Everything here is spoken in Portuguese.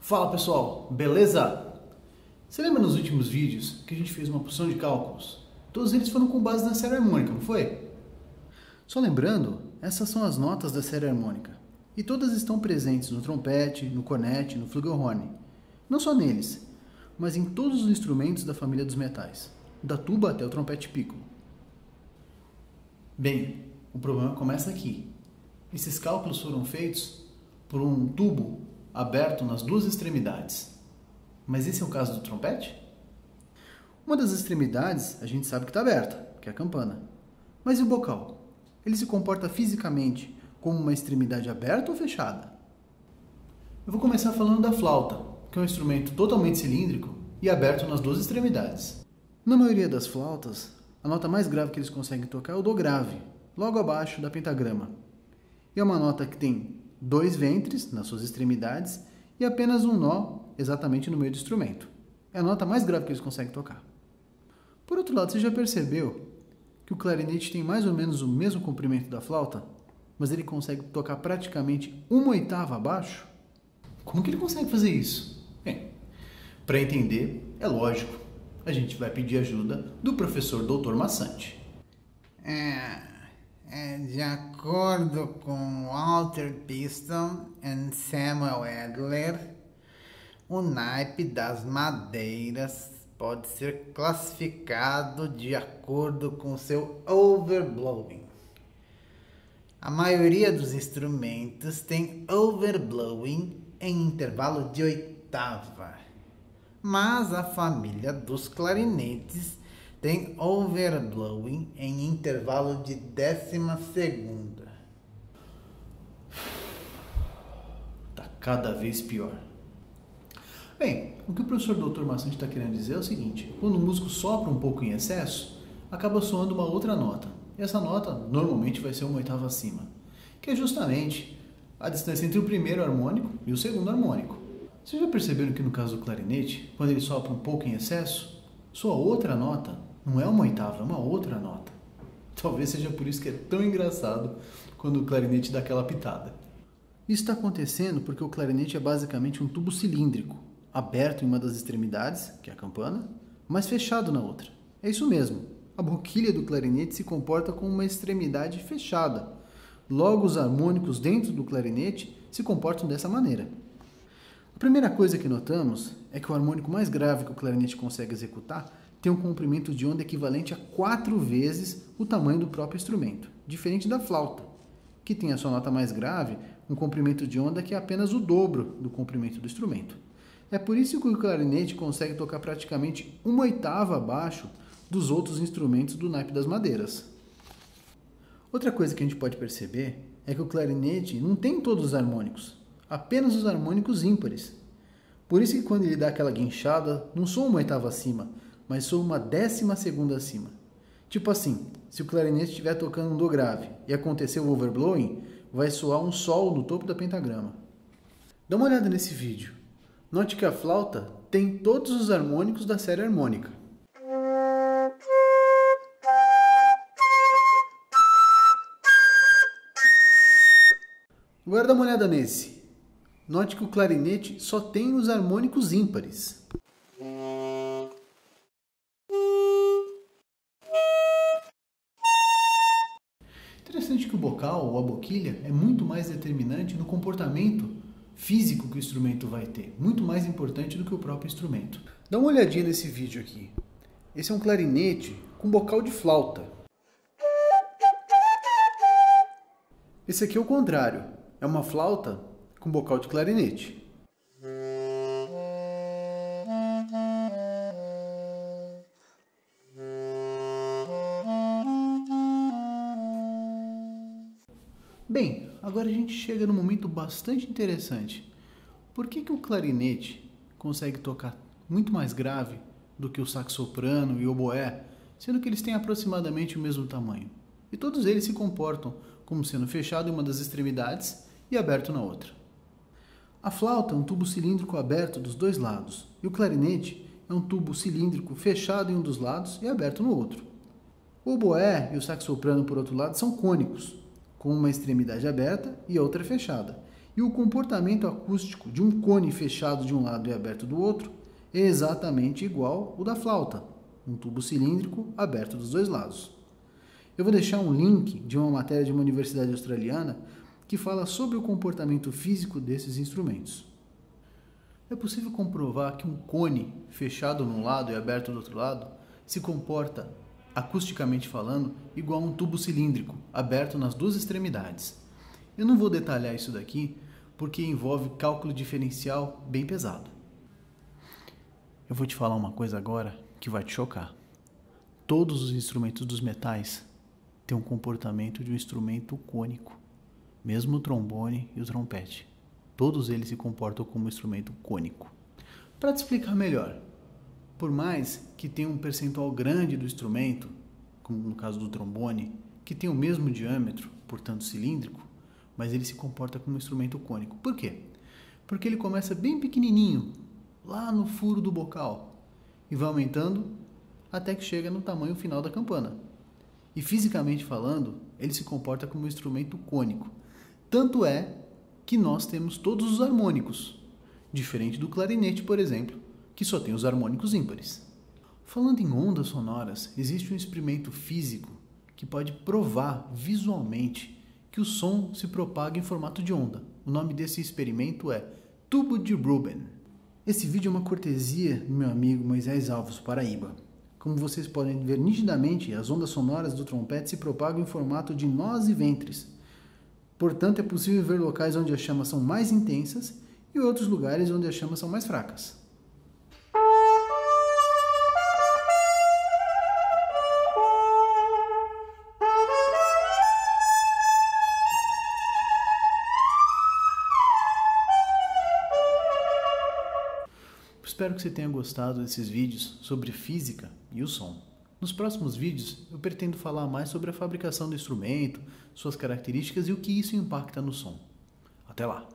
Fala pessoal, beleza? Você lembra nos últimos vídeos que a gente fez uma porção de cálculos? Todos eles foram com base na série harmônica, não foi? Só lembrando, essas são as notas da série harmônica. E todas estão presentes no trompete, no cornete, no flugelhorn. Não só neles, mas em todos os instrumentos da família dos metais, da tuba até o trompete piccolo. Bem, o problema começa aqui. Esses cálculos foram feitos por um tubo aberto nas duas extremidades. Mas esse é o caso do trompete? Uma das extremidades a gente sabe que está aberta, que é a campana. Mas e o bocal? Ele se comporta fisicamente como uma extremidade aberta ou fechada? Eu vou começar falando da flauta, que é um instrumento totalmente cilíndrico e aberto nas duas extremidades. Na maioria das flautas, a nota mais grave que eles conseguem tocar é o dó grave, logo abaixo da pentagrama. E é uma nota que tem dois ventres nas suas extremidades e apenas um nó exatamente no meio do instrumento. É a nota mais grave que eles conseguem tocar. Por outro lado, você já percebeu que o clarinete tem mais ou menos o mesmo comprimento da flauta, mas ele consegue tocar praticamente uma oitava abaixo? Como que ele consegue fazer isso? Bem, para entender, é lógico, a gente vai pedir ajuda do professor Dr. Massante. De acordo com Walter Piston e Samuel Adler, o naipe das madeiras pode ser classificado de acordo com seu overblowing. A maioria dos instrumentos tem overblowing em intervalo de oitava, mas a família dos clarinetes tem overblowing em intervalo de décima segunda. Tá cada vez pior. Bem, o que o professor Dr. Massante está querendo dizer é o seguinte: quando o músico sopra um pouco em excesso, acaba soando uma outra nota. E essa nota normalmente vai ser uma oitava acima, que é justamente a distância entre o primeiro harmônico e o segundo harmônico. Vocês já perceberam que no caso do clarinete, quando ele sopra um pouco em excesso, sua outra nota não é uma oitava, é uma outra nota. Talvez seja por isso que é tão engraçado quando o clarinete dá aquela pitada. Isso está acontecendo porque o clarinete é basicamente um tubo cilíndrico, aberto em uma das extremidades, que é a campana, mas fechado na outra. É isso mesmo, a boquilha do clarinete se comporta como uma extremidade fechada. Logo, os harmônicos dentro do clarinete se comportam dessa maneira. A primeira coisa que notamos é que o harmônico mais grave que o clarinete consegue executar tem um comprimento de onda equivalente a 4 vezes o tamanho do próprio instrumento, diferente da flauta, que tem a sua nota mais grave um comprimento de onda que é apenas o dobro do comprimento do instrumento. É por isso que o clarinete consegue tocar praticamente uma oitava abaixo dos outros instrumentos do naipe das madeiras. Outra coisa que a gente pode perceber é que o clarinete não tem todos os harmônicos, apenas os harmônicos ímpares. Por isso que quando ele dá aquela guinchada, não soa uma oitava acima, mas soa uma décima segunda acima. Tipo assim, se o clarinete estiver tocando um dó grave e acontecer o overblowing, vai soar um sol no topo da pentagrama. Dá uma olhada nesse vídeo. Note que a flauta tem todos os harmônicos da série harmônica. Agora dá uma olhada nesse. Note que o clarinete só tem os harmônicos ímpares. Interessante que o bocal ou a boquilha é muito mais determinante no comportamento físico que o instrumento vai ter, muito mais importante do que o próprio instrumento. Dá uma olhadinha nesse vídeo aqui. Esse é um clarinete com bocal de flauta. Esse aqui é o contrário, é uma flauta com bocal de clarinete. Bem, agora a gente chega num momento bastante interessante. Por que o clarinete consegue tocar muito mais grave do que o sax soprano e o oboé, sendo que eles têm aproximadamente o mesmo tamanho? E todos eles se comportam como sendo fechado em uma das extremidades e aberto na outra. A flauta é um tubo cilíndrico aberto dos dois lados, e o clarinete é um tubo cilíndrico fechado em um dos lados e aberto no outro. O oboé e o sax soprano, por outro lado, são cônicos, com uma extremidade aberta e outra fechada. E o comportamento acústico de um cone fechado de um lado e aberto do outro é exatamente igual ao da flauta, um tubo cilíndrico aberto dos dois lados. Eu vou deixar um link de uma matéria de uma universidade australiana que fala sobre o comportamento físico desses instrumentos. É possível comprovar que um cone fechado num lado e aberto do outro lado se comporta, acusticamente falando, igual a um tubo cilíndrico aberto nas duas extremidades. Eu não vou detalhar isso daqui porque envolve cálculo diferencial bem pesado. Eu vou te falar uma coisa agora que vai te chocar. Todos os instrumentos dos metais têm um comportamento de um instrumento cônico. Mesmo o trombone e o trompete. Todos eles se comportam como um instrumento cônico. Para te explicar melhor, por mais que tenha um percentual grande do instrumento, como no caso do trombone, que tem o mesmo diâmetro, portanto cilíndrico, mas ele se comporta como um instrumento cônico. Por quê? Porque ele começa bem pequenininho, lá no furo do bocal, e vai aumentando até que chega no tamanho final da campana. E fisicamente falando, ele se comporta como um instrumento cônico. Tanto é que nós temos todos os harmônicos, diferente do clarinete, por exemplo, que só tem os harmônicos ímpares. Falando em ondas sonoras, existe um experimento físico que pode provar visualmente que o som se propaga em formato de onda. O nome desse experimento é tubo de Rubin. Esse vídeo é uma cortesia do meu amigo Moisés Alves, Paraíba. Como vocês podem ver nitidamente, as ondas sonoras do trompete se propagam em formato de nós e ventres. Portanto, é possível ver locais onde as chamas são mais intensas e outros lugares onde as chamas são mais fracas. Espero que você tenha gostado desses vídeos sobre física e o som. Nos próximos vídeos, eu pretendo falar mais sobre a fabricação do instrumento, suas características e o que isso impacta no som. Até lá!